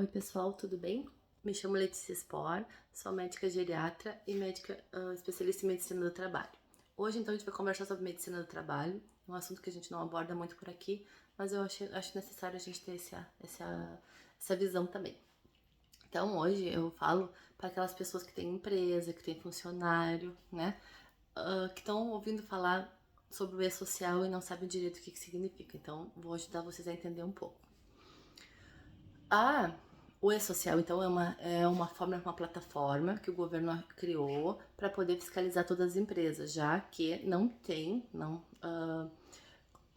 Oi pessoal, tudo bem? Me chamo Letícia Spor, sou médica geriatra e médica especialista em medicina do trabalho. Hoje então a gente vai conversar sobre medicina do trabalho, um assunto que a gente não aborda muito por aqui, mas eu acho necessário a gente ter essa visão também. Então hoje eu falo para aquelas pessoas que têm empresa, que têm funcionário, né? Que estão ouvindo falar sobre o E-Social e não sabem direito o que significa. Então vou ajudar vocês a entender um pouco. Ah, o E-Social, então, é uma forma, uma plataforma que o governo criou para poder fiscalizar todas as empresas, já que não tem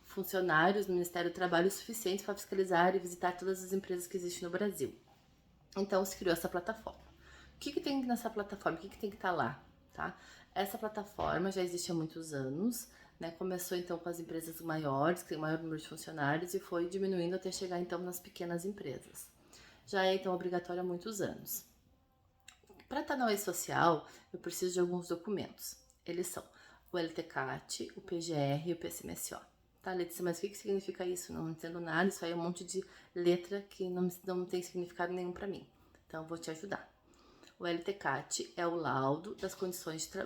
funcionários no Ministério do Trabalho suficientes para fiscalizar e visitar todas as empresas que existem no Brasil. Então, se criou essa plataforma. O que tem nessa plataforma? O que tem que estar lá? Tá? Essa plataforma já existe há muitos anos, né? Começou então com as empresas maiores, que tem maior número de funcionários, e foi diminuindo até chegar então nas pequenas empresas. Já é então obrigatório há muitos anos. Para estar na E-Social, eu preciso de alguns documentos. Eles são o LTCAT, o PGR e o PCMSO. Tá, Letícia, mas o que significa isso? Não entendo nada, isso aí é um monte de letra que não tem significado nenhum para mim. Então, eu vou te ajudar. O LTCAT é o laudo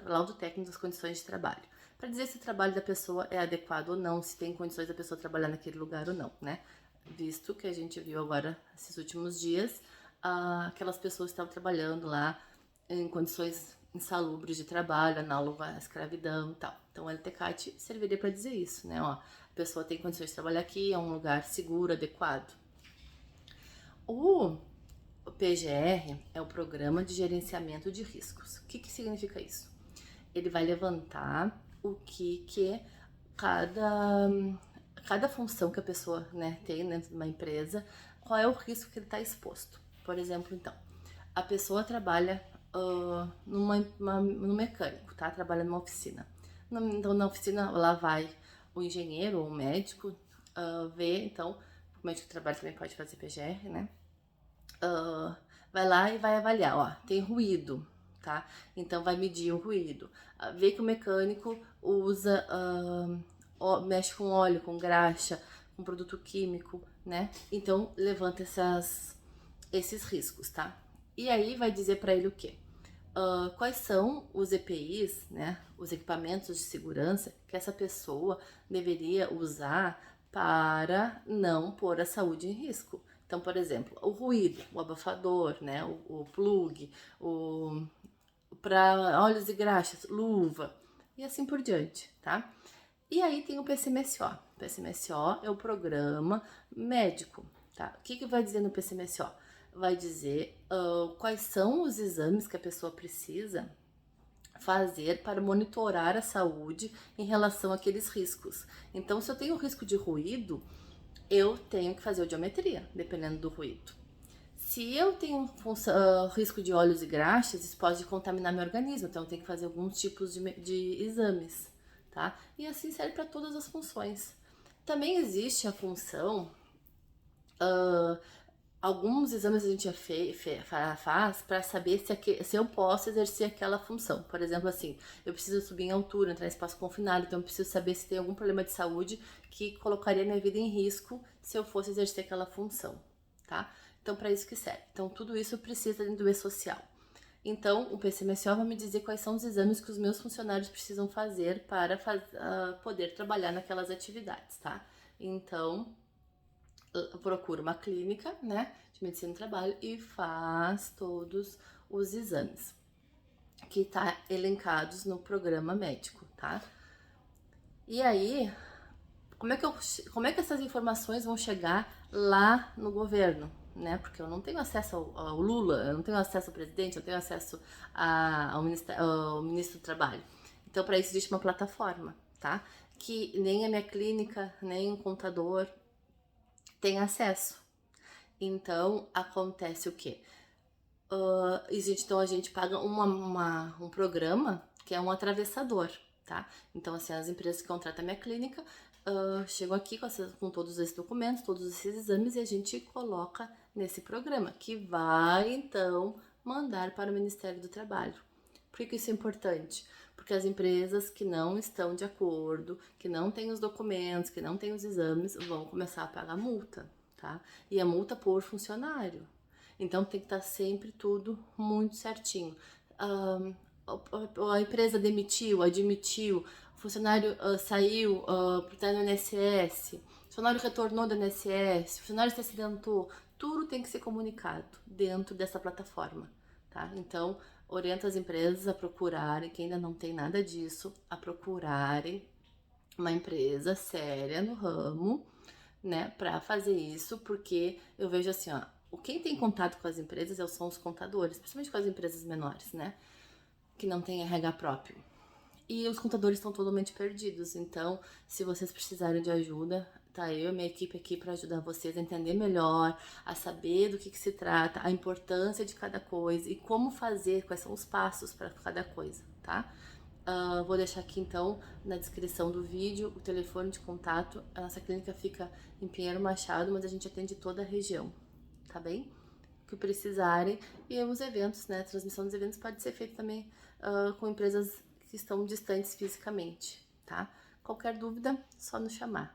laudo técnico das condições de trabalho. Para dizer se o trabalho da pessoa é adequado ou não, se tem condições da pessoa trabalhar naquele lugar ou não, né? Visto que a gente viu agora, esses últimos dias, aquelas pessoas que estavam trabalhando lá em condições insalubres de trabalho, análogo à escravidão e tal. Então, o LTCAT serviria para dizer isso, né? Ó, a pessoa tem condições de trabalhar aqui, é um lugar seguro, adequado. O PGR é o Programa de Gerenciamento de Riscos. O que significa isso? Ele vai levantar o que cada função que a pessoa, né, tem dentro de uma empresa, qual é o risco que ele está exposto. Por exemplo, então, a pessoa trabalha no mecânico, tá? Trabalha numa oficina. Então, na oficina, lá vai o engenheiro ou o médico ver, então, o médico de trabalho também pode fazer PGR, né? Vai lá e vai avaliar, ó, tem ruído, tá? Então vai medir o ruído. Vê que o mecânico usa, mexe com óleo, com graxa, com produto químico, né? Então levanta esses riscos, tá? E aí vai dizer para ele o quê? Quais são os EPIs, né, os equipamentos de segurança que essa pessoa deveria usar para não pôr a saúde em risco. Então, por exemplo, o ruído, o abafador, né, o plug, para óleos e graxas, luva e assim por diante, tá? E aí tem o PCMSO. O PCMSO é o programa médico, tá? O que vai dizer no PCMSO? Vai dizer quais são os exames que a pessoa precisa fazer para monitorar a saúde em relação àqueles riscos. Então, se eu tenho risco de ruído, eu tenho que fazer audiometria, dependendo do ruído. Se eu tenho risco de óleos e graxas, isso pode contaminar meu organismo, então eu tenho que fazer alguns tipos de exames, tá? E assim serve para todas as funções. Também existe a função, alguns exames a gente faz para saber se eu posso exercer aquela função. Por exemplo, assim, eu preciso subir em altura, entrar em espaço confinado, então eu preciso saber se tem algum problema de saúde que colocaria minha vida em risco se eu fosse exercer aquela função, tá? Então, para isso que serve. Então, tudo isso precisa dentro do E-Social. Então, o PCMSO vai me dizer quais são os exames que os meus funcionários precisam fazer para poder trabalhar naquelas atividades, tá? Então, procura uma clínica, né, de medicina do trabalho e faz todos os exames que tá elencados no programa médico, tá? E aí, como é que essas informações vão chegar lá no governo, né? Porque eu não tenho acesso ao Lula, eu não tenho acesso ao presidente, eu não tenho acesso ao ministro do Trabalho. Então, para isso existe uma plataforma, tá? Que nem a minha clínica, nem o contador tem acesso. Então, acontece o quê? Então a gente paga um programa que é um atravessador, tá? Então, assim, as empresas que contratam a minha clínica chegam aqui com todos esses documentos, todos esses exames e a gente coloca nesse programa, que vai, então, mandar para o Ministério do Trabalho. Por que isso é importante? Porque as empresas que não estão de acordo, que não têm os documentos, que não têm os exames, vão começar a pagar multa, tá? E a multa por funcionário. Então tem que estar sempre tudo muito certinho. A empresa demitiu, admitiu, o funcionário saiu para estar no INSS, o funcionário retornou do INSS, o funcionário se acidentou, tudo tem que ser comunicado dentro dessa plataforma, tá? Então, orienta as empresas a procurarem, quem ainda não tem nada disso, a procurarem uma empresa séria no ramo, né, para fazer isso, porque eu vejo assim, ó, quem tem contato com as empresas são os contadores, principalmente com as empresas menores, né, que não tem RH próprio. E os contadores estão totalmente perdidos, então, se vocês precisarem de ajuda, tá eu e minha equipe aqui para ajudar vocês a entender melhor, a saber do que se trata, a importância de cada coisa e como fazer, quais são os passos para cada coisa, tá? Vou deixar aqui então na descrição do vídeo o telefone de contato. A nossa clínica fica em Pinheiro Machado, mas a gente atende toda a região, tá bem? O que precisarem. E os eventos, né? A transmissão dos eventos pode ser feita também com empresas que estão distantes fisicamente, tá? Qualquer dúvida, só nos chamar.